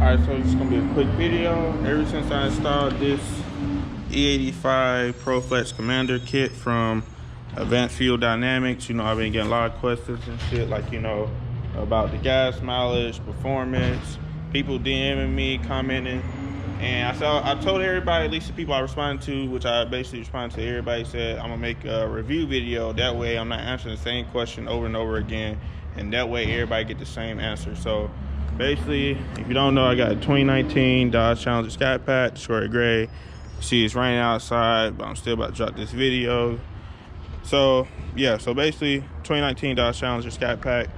Alright, so it's gonna be a quick video. Ever since I installed this E85 PROFLEX Commander kit from Advanced Fuel Dynamics, you know, I've been getting a lot of questions and shit, like, you know, about the gas mileage, performance, people DMing me, commenting, and I told everybody, at least the people I responded to, which I basically responded to everybody, said I'm gonna make a review video. That way I'm not answering the same question over and over again, and that way everybody get the same answer. So basically, if you don't know, I got a 2019 Dodge Challenger Scatpack, Detroit Gray. You see it's raining outside, but I'm still about to drop this video. So yeah, so basically 2019 Dodge Challenger Scatpack.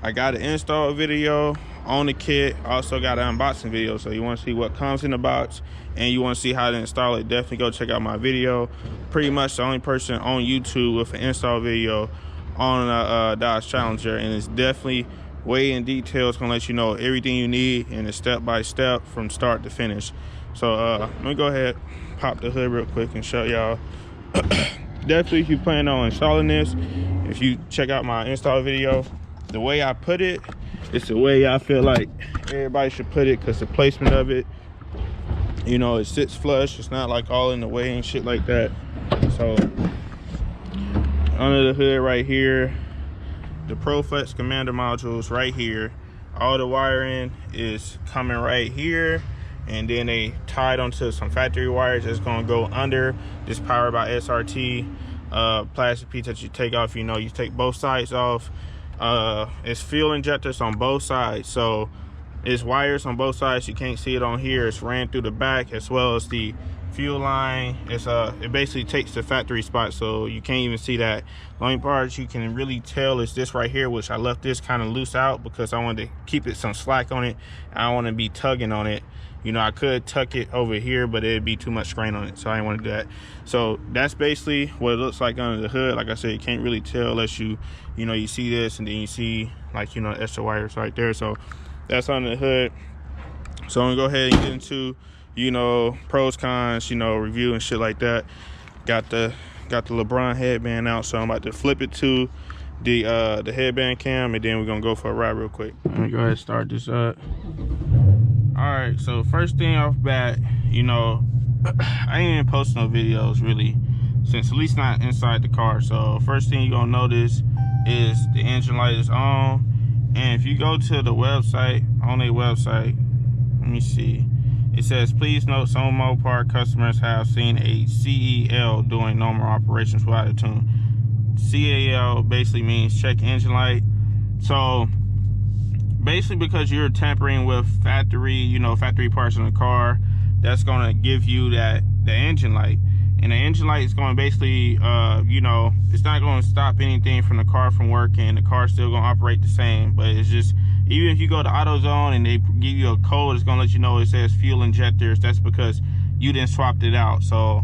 I got an install video on the kit. I also got an unboxing video. So you want to see what comes in the box and you want to see how to install it, definitely go check out my video. Pretty much the only person on YouTube with an install video on a Dodge Challenger, and it's definitely way in detail. It's gonna let you know everything you need and it's step by step from start to finish. So let me go ahead, pop the hood real quick and show y'all. Definitely, if you plan on installing this, if you check out my install video, the way I put it, it's the way I feel like everybody should put it, because the placement of it, you know, it sits flush. It's not like all in the way and shit like that. So under the hood right here, the PROFLEX Commander modules right here. All the wiring is coming right here, and then they tied onto some factory wires that's gonna go under this Powered by SRT plastic piece that you take off. You know, you take both sides off. It's fuel injectors on both sides, so it's wires on both sides. You can't see it on here. It's ran through the back as well as the fuel line. It basically takes the factory spot, so you can't even see that. The only part you can really tell is this right here, which I left this kind of loose out because I wanted to keep it some slack on it. I don't want to be tugging on it. You know, I could tuck it over here, but it'd be too much strain on it, so I didn't want to do that. So that's basically what it looks like under the hood. Like I said, you can't really tell unless you know, you see this and then you see, like, you know, extra wires right there. So that's under the hood. So I'm gonna go ahead and get into, you know, pros, cons, you know, review and shit like that. Got the LeBron headband out, so I'm about to flip it to the headband cam, and then we're gonna go for a ride real quick. Let me go ahead and start this up. All right, so first thing off bat, you know, I ain't even posting no videos really, since at least not inside the car. So first thing you're gonna notice is the engine light is on, and if you go to the website, on their website, let me see, it says, please note some Mopar customers have seen a CEL doing normal operations without a tune. CEL basically means check engine light. So basically, because you're tampering with factory, you know, factory parts in the car, that's gonna give you the engine light. And the engine light is going to basically, you know, it's not going to stop anything from the car from working. The car's still going to operate the same, but it's just, even if you go to AutoZone and they give you a code, it's going to let you know it says fuel injectors. That's because you didn't swap it out. So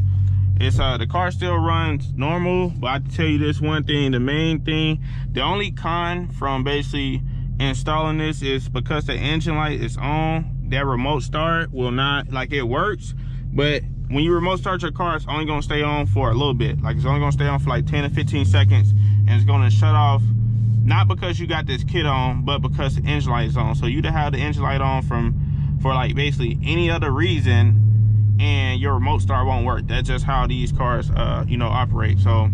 it's the car still runs normal, but I have to tell you this one thing, the main thing, the only con from basically installing this is because the engine light is on, that remote start will not, like, it works, but when you remote start your car, it's only gonna stay on for a little bit. Like, it's only gonna stay on for like 10 to 15 seconds, and it's gonna shut off, not because you got this kit on, but because the engine light is on. So you'd have the engine light on for like basically any other reason, and your remote start won't work. That's just how these cars you know, operate. So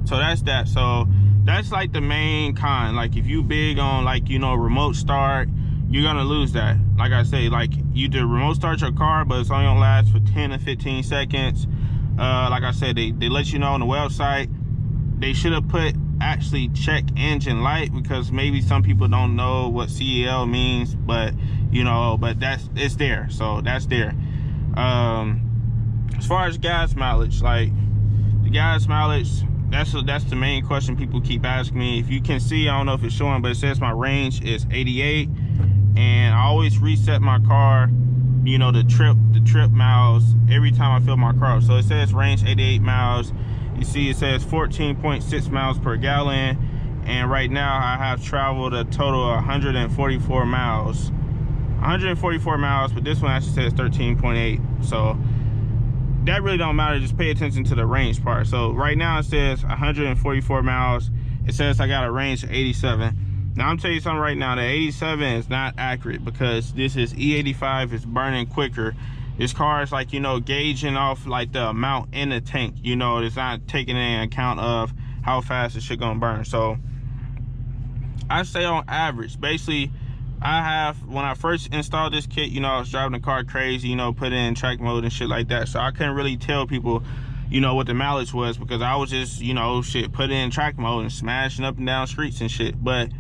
that's that. So that's like the main con. Like, if you big on, like, you know, remote start, you're gonna lose that. Like I say, like, you do remote start your car, but it's only gonna last for 10 to 15 seconds. Like I said, they let you know on the website. They should have put actually check engine light, because maybe some people don't know what CEL means, but you know, but it's there. So that's there. As far as gas mileage, like the gas mileage, that's the main question people keep asking me. If you can see, I don't know if it's showing, but it says my range is 88. And I always reset my car, you know, the trip miles every time I fill my car up. So it says range 88 miles. You see it says 14.6 miles per gallon, and right now I have traveled a total of 144 miles. 144 miles, but this one actually says 13.8. So that really don't matter, just pay attention to the range part. So right now it says 144 miles. It says I got a range of 87. Now I'm telling you something right now, the 87 is not accurate because this is E85, it's burning quicker. This car is like, you know, gauging off like the amount in the tank, you know, it's not taking into account of how fast this shit gonna burn. So I say on average, basically, when I first installed this kit, you know, I was driving the car crazy, you know, put it in track mode and shit like that. So I couldn't really tell people, you know, what the mileage was because I was just, you know, shit, put it in track mode and smashing up and down streets and shit. But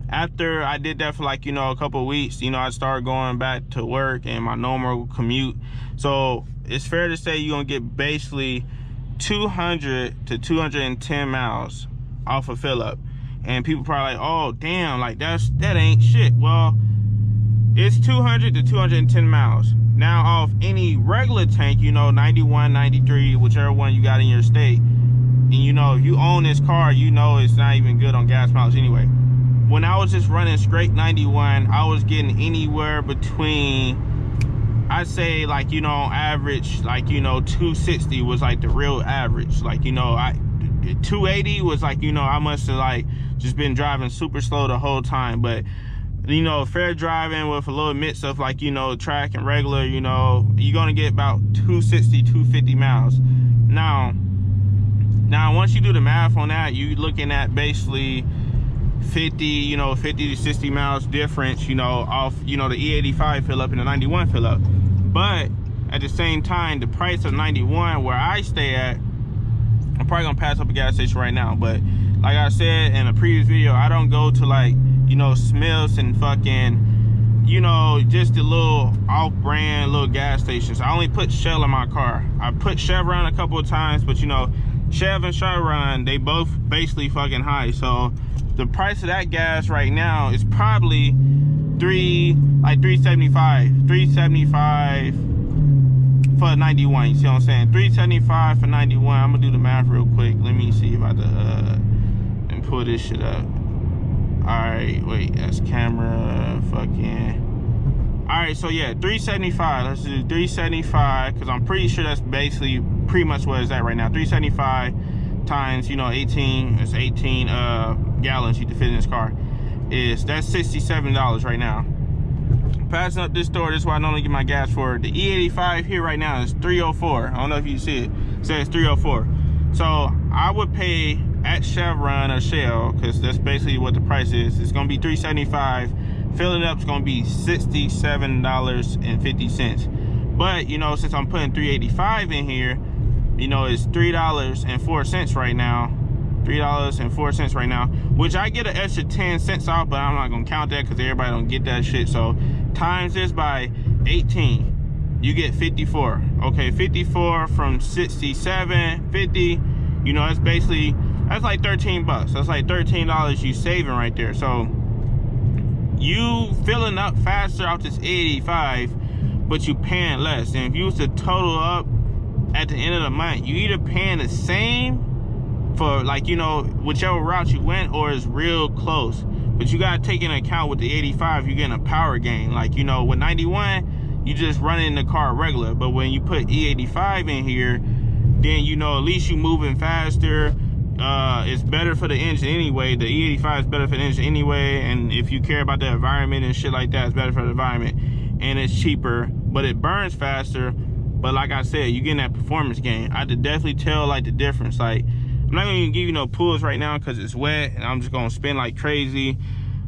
after I did that for like, you know, a couple of weeks, you know, I started going back to work and my normal commute. So it's fair to say you're gonna get basically 200 to 210 miles off a fill up. And people probably like, oh damn, like that ain't shit. Well, it's 200 to 210 miles. Now off any regular tank, you know, 91, 93, whichever one you got in your state, and you know, if you own this car, you know it's not even good on gas mileage anyway. When I was just running straight 91, I was getting anywhere between, I'd say like, you know, on average, like, you know, 260 was like the real average. Like, you know, 280 was like, you know, I must have like just been driving super slow the whole time. But, you know, fair driving with a little mix of like, you know, track and regular, you know, you're gonna get about 260, 250 miles. Now once you do the math on that, you're looking at basically 50, you know, 50 to 60 miles difference, you know, off, you know, the E85 fill up and the 91 fill up. But at the same time, the price of 91 where I stay at, I'm probably gonna pass up a gas station right now, but like I said in a previous video, I don't go to like, you know, Smiths and fucking, you know, just the little off-brand little gas stations. I only put Shell in my car. I put Chevron a couple of times, but you know, Chev and Chevron, they both basically fucking high. So the price of that gas right now is probably $375 for 91. You see what I'm saying? $375 for 91. I'm gonna do the math real quick. Let me see if I and pull this shit up. All right, wait, that's camera fucking. All right, so yeah, 375. Let's do 375 because I'm pretty sure that's basically pretty much what it's at right now. 375 times, you know, 18. It's 18 gallons you can fit in this car. That's $67 right now. Passing up this store, this is what I normally get my gas for. The E85 here right now is 304. I don't know if you see it. It says 304. So I would pay at Chevron or Shell, because that's basically what the price is. It's gonna be $375. Filling up is gonna be $67.50. But you know, since I'm putting 385 in here, you know, it's $3.04 right now. $3.04 right now, which I get an extra 10 cents off, but I'm not gonna count that because everybody don't get that shit. So times this by 18, you get 54. Okay, 54 from 67, 50, you know, that's basically, that's like 13 bucks. That's like $13 you saving right there. So you filling up faster off this 85, but you paying less. And if you was to total up at the end of the month, you either paying the same for, like, you know, whichever route you went, or is real close. But you gotta take into account with the 85, you're getting a power gain. Like, you know, with 91, you just running the car regular. But when you put E85 in here, then, you know, at least you moving faster. It's better for the engine anyway. The E85 is better for the engine anyway. And if you care about the environment and shit like that, it's better for the environment. And it's cheaper, but it burns faster. But like I said, you're getting that performance gain. I could definitely tell like the difference. Like, I'm not gonna even give you no pulls right now because it's wet and I'm just gonna spin like crazy.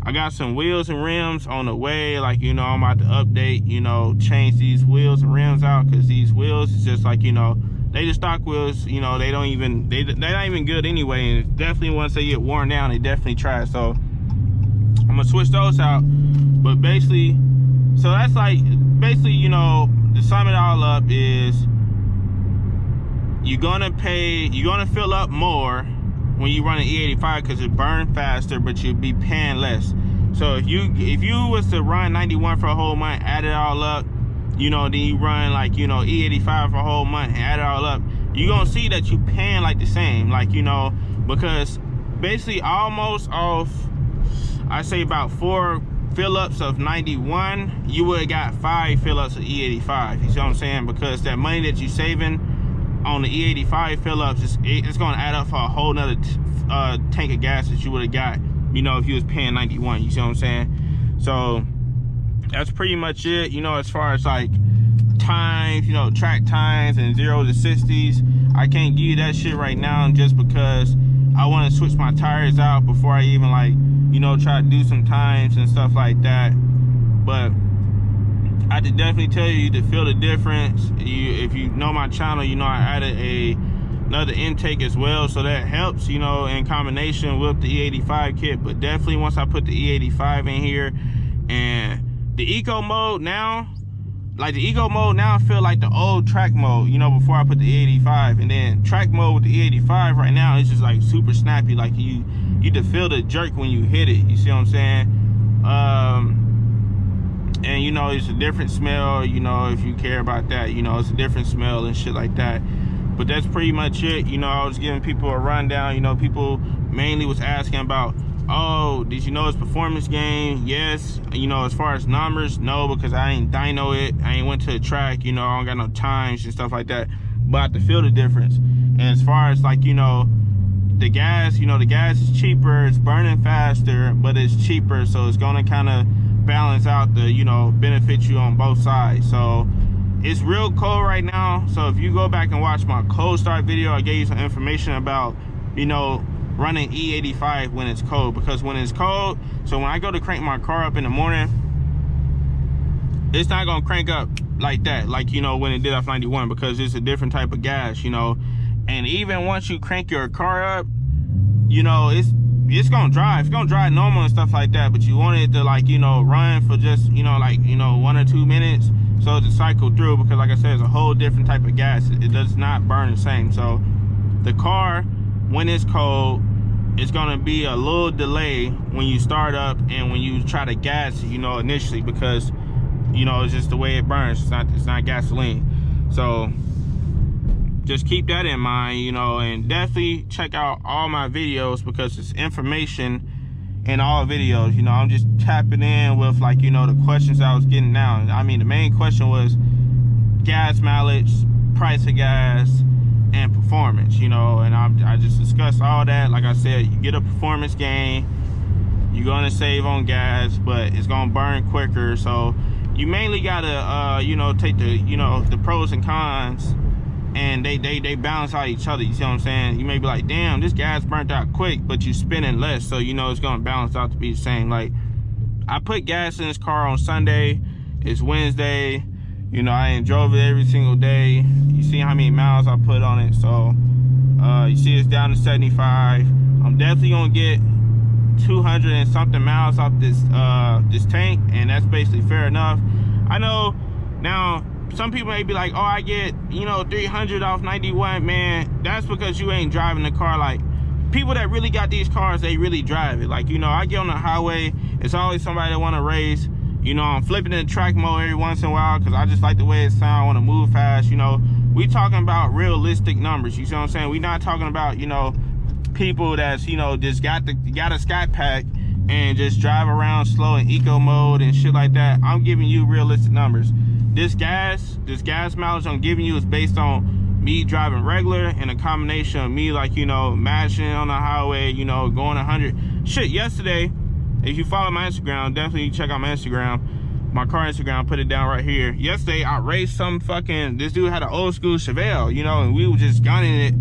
I got some wheels and rims on the way. Like, you know, I'm about to update, you know, change these wheels and rims out, because these wheels is just like, you know, they just stock wheels, you know, they're not even good anyway. And definitely once they get worn down, they definitely trash. So I'm gonna switch those out. But basically, so that's like, basically, you know, to sum it all up is, you're gonna fill up more when you run an E85 because it burns faster, but you'll be paying less. So if you was to run 91 for a whole month, add it all up, you know, then you run like, you know, E85 for a whole month and add it all up, you're gonna see that you paying like the same. Like, you know, because basically almost off, I say about 4 fill-ups of 91, you would have got 5 fill-ups of E85. You see what I'm saying? Because that money that you saving on the E85 fill-ups, it's gonna add up for a whole nother tank of gas that you would have got you know, if you was paying 91, you see what I'm saying? So that's pretty much it, you know, as far as like times, you know, track times and 0 to 60s. I can't give you that shit right now just because I want to switch my tires out before I even, like, you know, try to do some times and stuff like that. But I could definitely tell you to feel the difference. If you know my channel, you know I added another intake as well, so that helps, you know, in combination with the E85 kit. But definitely once I put the E85 in here, and the eco mode now, like the eco mode now feel like the old track mode, you know, before I put the E85. And then track mode with the E85 right now, it's just like super snappy, like you can feel the jerk when you hit it, you see what I'm saying? And you know, it's a different smell, you know, if you care about that, you know, it's a different smell and shit like that. But that's pretty much it. You know, I was giving people a rundown. You know, people mainly was asking about, oh, did you know it's performance gain? Yes. You know, as far as numbers, no, because I ain't dyno it. I ain't went to the track, you know, I don't got no times and stuff like that. But I have to feel the difference. And as far as, like, you know, the gas, you know, the gas is cheaper, it's burning faster, but it's cheaper, so it's gonna kind of balance out the, you know, benefit you on both sides. So it's real cold right now, so if you go back and watch my cold start video, I gave you some information about, you know, running E85 when it's cold. Because when it's cold, so when I go to crank my car up in the morning, it's not gonna crank up like that, like, you know, when it did off 91, because it's a different type of gas, you know. And even once you crank your car up, you know, it's gonna drive normal and stuff like that, but you want it to, like, you know, run for just, you know, like, you know, 1 or 2 minutes, so to cycle through, because like I said, it's a whole different type of gas. It does not burn the same. So the car, when it's cold, it's gonna be a little delay when you start up and when you try to gas, you know, initially, because, you know, it's just the way it burns. It's not gasoline. So just keep that in mind, you know, and definitely check out all my videos, because it's information in all videos. You know, I'm just tapping in with, like, you know, the questions I was getting now. I mean, the main question was gas mileage, price of gas, and performance, you know, and I just discussed all that. Like I said, you get a performance gain, you're gonna save on gas, but it's gonna burn quicker. So you mainly gotta, you know, take the, you know, the pros and cons, and they balance out each other, you see what I'm saying? You may be like, damn, this gas burnt out quick, but you spending less, so, you know, it's gonna balance out to be the same. Like, I put gas in this car on Sunday, it's Wednesday, you know, I ain't drove it every single day. You see how many miles I put on it, so you see it's down to 75. I'm definitely gonna get 200 and something miles off this this tank, and that's basically fair enough. I know now some people may be like, oh, I get, you know, 300 off 91. Man, that's because you ain't driving the car. Like, people that really got these cars, they really drive it. Like, you know, I get on the highway, it's always somebody that want to race. You know, I'm flipping in track mode every once in a while because I just like the way it sounds. I want to move fast. You know, we talking about realistic numbers, you see what I'm saying? We not talking about, you know, people that's, you know, just got a Scatpack and just drive around slow in eco mode and shit like that. I'm giving you realistic numbers. This gas mileage I'm giving you is based on me driving regular, and a combination of me, like, you know, mashing on the highway, you know, going 100. Shit, yesterday, if you follow my Instagram, definitely check out my Instagram, my car Instagram, put it down right here. Yesterday, I raced some fucking, this dude had an old school Chevelle, you know, and we were just gunning it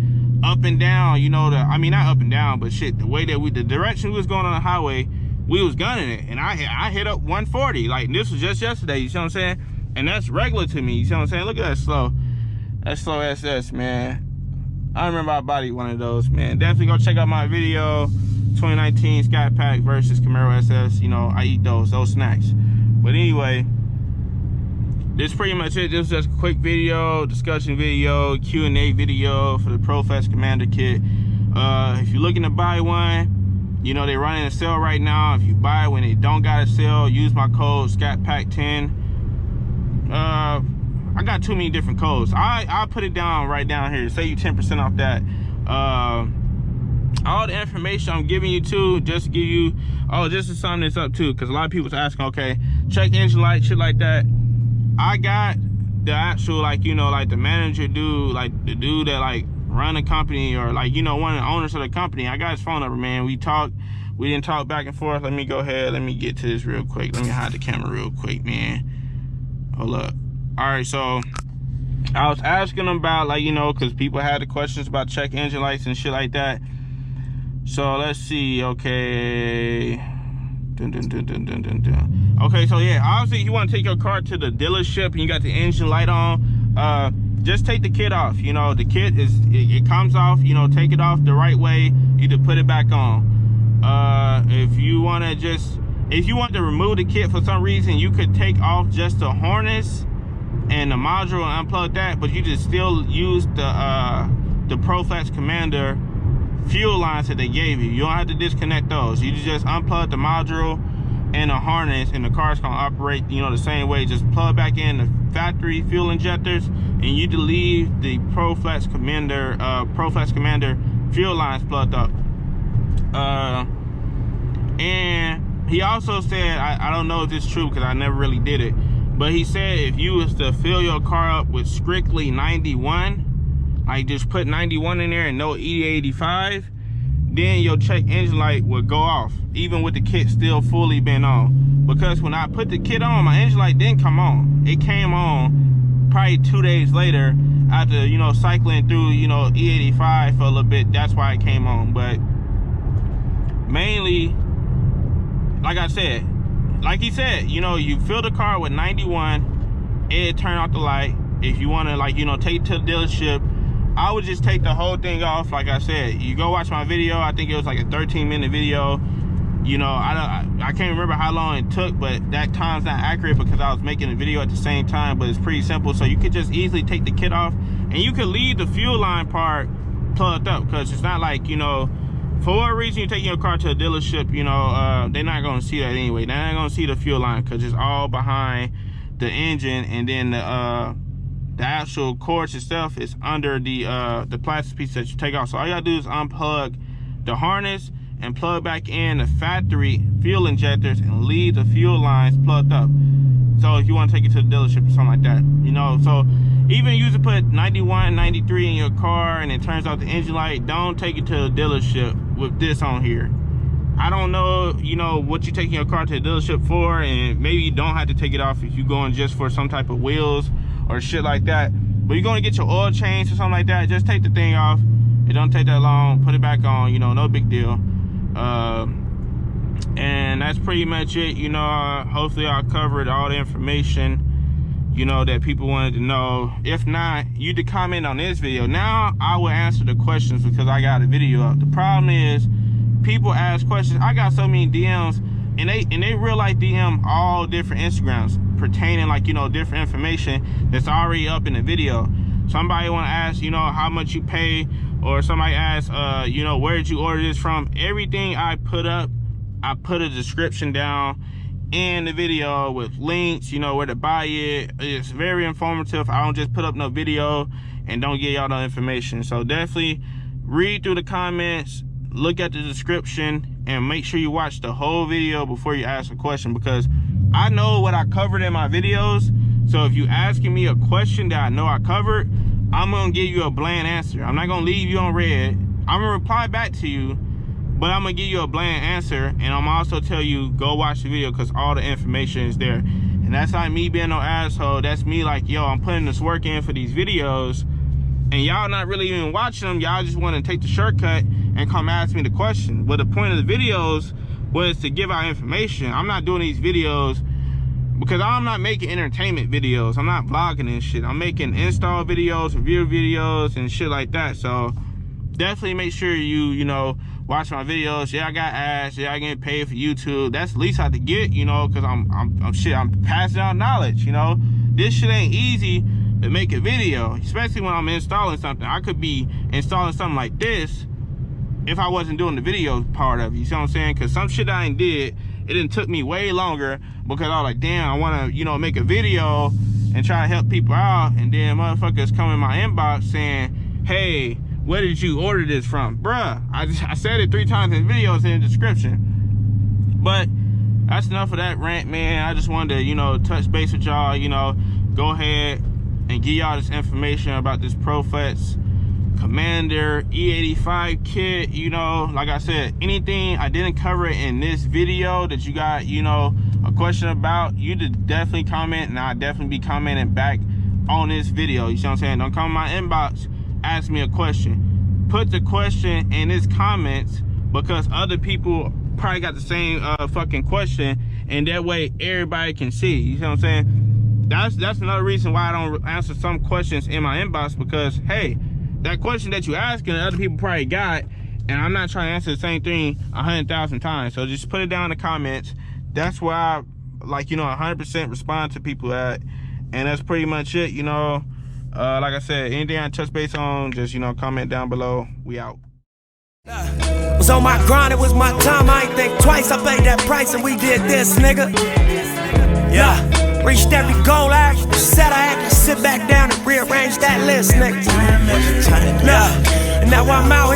up and down, you know, I mean, not up and down, but shit, the way that the direction we was going on the highway, we was gunning it, and I hit up 140, like, this was just yesterday, you see what I'm saying? And that's regular to me, you see what I'm saying? Look at that slow SS, man. I remember I bodied one of those, man. Definitely go check out my video, 2019 Scatpack versus Camaro SS. You know, I eat those snacks. But anyway, this is pretty much it. This was just a quick video, discussion video, Q&A video for the PROFLEX Commander Kit. If you're looking to buy one, you know, they're running a sale right now. If you buy it when they don't got a sale, use my code Scatpack10. I got too many different codes. I'll put it down right down here, save you 10% off that. All the information I'm giving you too, just to give you, just to sum this up too, because a lot of people's asking, okay, check engine light, shit like that. I got the actual, like, you know, like the manager dude, like the dude that like run a company, or like, you know, one of the owners of the company. I got his phone number, man. We talked, We didn't talk back and forth. Let me go ahead. Let me get to this real quick. Let me hide the camera real quick, man. Hold up. All right, so I was asking them about, like, you know, because people had the questions about check engine lights and shit like that. So let's see. Okay. Okay, so yeah, obviously you want to take your car to the dealership and you got the engine light on, just take the kit off. You know, the kit is, it comes off, you know, take it off the right way, you to put it back on. If you want to remove the kit for some reason, you could take off just the harness and the module and unplug that, but you just still use the PROFLEX Commander fuel lines that they gave you. You don't have to disconnect those. You just unplug the module and the harness, and the car's gonna operate, you know, the same way. Just plug back in the factory fuel injectors, and you to leave the PROFLEX Commander fuel lines plugged up. And he also said, I don't know if it's true because I never really did it, but he said if you was to fill your car up with strictly 91, like just put 91 in there and no E85, then your check engine light would go off, even with the kit still fully been on. Because when I put the kit on, my engine light didn't come on. It came on probably 2 days later after, you know, cycling through, you know, E85 for a little bit. That's why it came on. But mainly, like I said, like he said, you know, you fill the car with 91, it turn off the light. If you want to, like, you know, take it to the dealership, I would just take the whole thing off. Like I said, you go watch my video. I think it was like a 13-minute video. You know, I can't remember how long it took, but that time's not accurate because I was making a video at the same time. But it's pretty simple. So you could just easily take the kit off, and you could leave the fuel line part plugged up, because it's not like, you know, for what reason you're taking your car to a dealership, you know, they're not going to see that anyway. They're not going to see the fuel line because it's all behind the engine, and then the actual cords itself is under the plastic piece that you take off. So all you gotta do is unplug the harness and plug back in the factory fuel injectors and leave the fuel lines plugged up. So if you want to take it to the dealership or something like that, you know, so even you to put 91, 93 in your car and it turns out the engine light, don't take it to the dealership with this on here. I don't know, you know, what you're taking your car to the dealership for, and maybe you don't have to take it off if you're going just for some type of wheels or shit like that. But you're going to get your oil changed or something like that, just take the thing off. It don't take that long. Put it back on, you know, no big deal. And that's pretty much it. You know, hopefully I covered all the information, you know, that people wanted to know. If not, you could comment on this video. Now I will answer the questions because I got a video up. The problem is people ask questions. I got so many DMs, and they real life DM all different Instagrams pertaining, like, you know, different information that's already up in the video. Somebody want to ask, you know, how much you pay, or somebody asks, you know, where did you order this from? Everything I put up, I put a description down in the video with links, you know, where to buy it. It's very informative. I don't just put up no video and don't give y'all no information. So definitely read through the comments, look at the description, and make sure you watch the whole video before you ask a question, because I know what I covered in my videos. So if you asking me a question that I know I covered, I'm gonna give you a bland answer. I'm not gonna leave you on red. I'm gonna reply back to you, but I'm gonna give you a bland answer, and I'm also tell you go watch the video because all the information is there. And that's not me being no asshole. That's me like, yo, I'm putting this work in for these videos, and y'all not really even watching them. Y'all just want to take the shortcut and come ask me the question. But the point of the videos was to give out information. I'm not doing these videos because I'm not making entertainment videos. I'm not vlogging and shit. I'm making install videos, review videos, and shit like that. So definitely make sure you know, watch my videos. Yeah, I got ads. Yeah, I get paid for YouTube. That's the least I have to get, you know, because I'm passing out knowledge, you know. This shit ain't easy to make a video, especially when I'm installing something. I could be installing something like this if I wasn't doing the video part of it, you see what I'm saying? Because some shit I ain't did, it done took me way longer because I was like, damn, I want to, you know, make a video and try to help people out, and then motherfuckers come in my inbox saying, hey, where did you order this from? Bruh, I said it 3 times in videos in the description. But that's enough of that rant, man. I just wanted to, you know, touch base with y'all, you know, go ahead and give y'all this information about this PROFLEX Commander, E85 kit, you know, like I said, anything I didn't cover in this video that you got, you know, a question about, you could definitely comment, and I'll definitely be commenting back on this video. You see what I'm saying? Don't come in my inbox, ask me a question. Put the question in his comments, because other people probably got the same fucking question, and that way everybody can see. You see what I'm saying? That's another reason why I don't answer some questions in my inbox, because hey, that question that you asking, other people probably got, and I'm not trying to answer the same thing 100,000 times. So just put it down in the comments. That's where I, like, you know, 100% respond to people at, and that's pretty much it, you know. Like I said, anything I touch base on, just, you know, comment down below. We out. Was on my grind, it was my time, I ain't think twice. I paid that price and we did this, nigga. Yeah. Reached every goal I actually set. I had to sit back down and rearrange that list, nigga. Yeah. And now I'm out here.